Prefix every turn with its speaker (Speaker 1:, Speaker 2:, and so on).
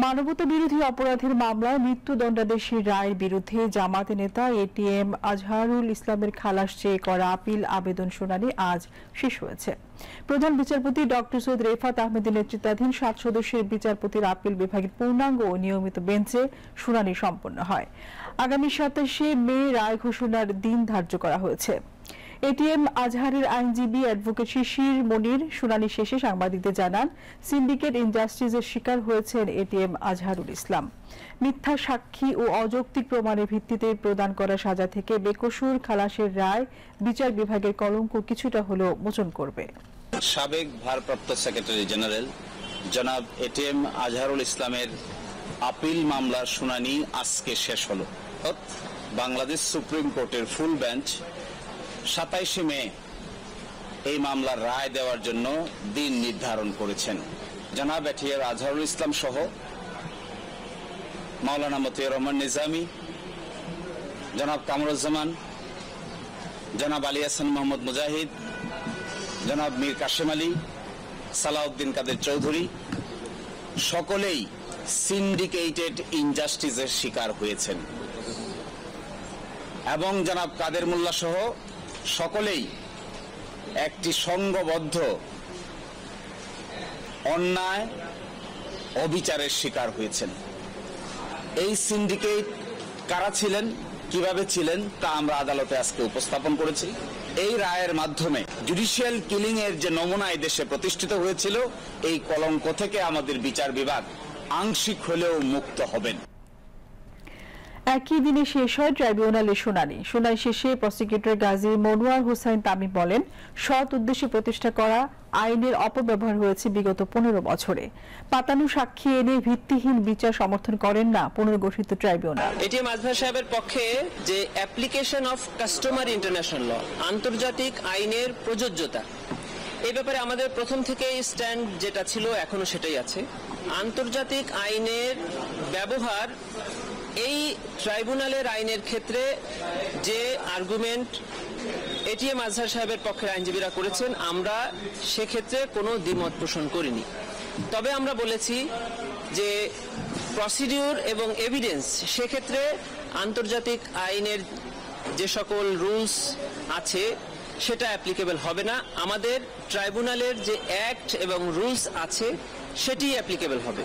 Speaker 1: মানবতা বিরোধী অপরাধের মামলায় মৃত্যুদণ্ডাদেশের রায়ের বিরুদ্ধে জামায়াত নেতা এটিএম আজহারুল ইসলামের খালাস চেয়ে করা আপিল আবেদন শুনানি আজ শেষ হয়েছে। প্রধান বিচারপতি ডক্টর সৈয়দ রেফাত আহমেদের নেতৃত্বাধীন 7 সদস্যের বিচারপতির আপিল বিভাগের পূর্ণাঙ্গ ও নিয়মিত বেঞ্চে শুনানি সম্পন্ন হয়। আগামী 27 মে রায় ঘোষণার দিন ধার্য করা হয়েছে। এটিএম আজহারের আইনজীবী অ্যাডভোকেট শিশির মনির শুনানি শেষে সাংবাদিকদের জানান, সিন্ডিকেট ইনজাস্টিসের শিকার হয়েছেন এটিএম আজহারুল ইসলাম। মিথ্যা সাক্ষী ও অযৌক্তিক প্রমাণের ভিত্তিতে প্রদান করা সাজা থেকে বেকসুর খালাসের রায় বিচার বিভাগের কলঙ্ক কিছুটা হলেও মোচন করবে।
Speaker 2: সাবেক ভারপ্রাপ্ত সেক্রেটারি জেনারেল জনাব এটিএম আজহারুল ইসলামের আপিল মামলার শুনানি আজকে শেষ হলো। বাংলাদেশ সুপ্রিম কোর্টের ফুল বেঞ্চ 27 মে এই মামলার রায় দেওয়ার জন্য দিন নির্ধারণ করেছেন। জনাব এটিএম আজহারুল ইসলাম সহ মাওলানা মতিয়ার রহমান নিজামী, জনাব কামরুজ্জামান, জনাব আলী হাসান মোহাম্মদ মুজাহিদ, জনাব মীর কাশেম আলী, সালাউদ্দিন কাদের চৌধুরী সকলেই সিন্ডিকেটেড ইনজাস্টিসের শিকার হয়েছেন এবং জনাব কাদের মোল্লা সহ সকলেই একটি সংঘবদ্ধ অন্যায় অবিচারের শিকার হয়েছেন। এই সিন্ডিকেট কারা ছিলেন, কিভাবে ছিলেন তা আমরা আদালতে আজকে উপস্থাপন করেছি। এই রায়ের মাধ্যমে জুডিশিয়াল কিলিং এর যে নমুনা এই দেশে প্রতিষ্ঠিত হয়েছিল, এই কলঙ্ক থেকে আমাদের বিচার বিভাগ আংশিক হলেও মুক্ত হবেন।
Speaker 1: একই দিনে শেষ হয় ট্রাইব্যুনালের শুনানি। শুনানি শেষে প্রসিকিউটর গাজী মনোয়ার হোসাইন তামিম বলেন, সৎ উদ্দেশ্যে প্রতিষ্ঠা করা আইনের অপব্যবহার হয়েছে বিগত 15 বছরে। পাতানো সাক্ষী এনে ভিত্তিহীন বিচার সমর্থন করেন না পুনর্গঠিত ট্রাইব্যুনাল।
Speaker 3: এটিএম আজহার সাহেবের পক্ষে যে application of customary international law, আন্তর্জাতিক আইনের প্রযোজ্যতা, এই ব্যাপারে আমাদের প্রথম থেকেই স্ট্যান্ড যেটা ছিল এখনো সেটাই আছে। আন্তর্জাতিক আইনের ব্যবহার এই ট্রাইব্যুনালের আইনের ক্ষেত্রে যে আর্গুমেন্ট এটিএম আজহার সাহেবের পক্ষের আইনজীবীরা করেছেন, আমরা সেক্ষেত্রে কোনো দ্বিমত পোষণ করিনি। তবে আমরা বলেছি যে প্রসিডিউর এবং এভিডেন্স সেক্ষেত্রে আন্তর্জাতিক আইনের যে সকল রুলস আছে সেটা অ্যাপ্লিকেবল হবে না। আমাদের ট্রাইব্যুনালের যে অ্যাক্ট এবং রুলস আছে সেটি অ্যাপ্লিকেবল হবে।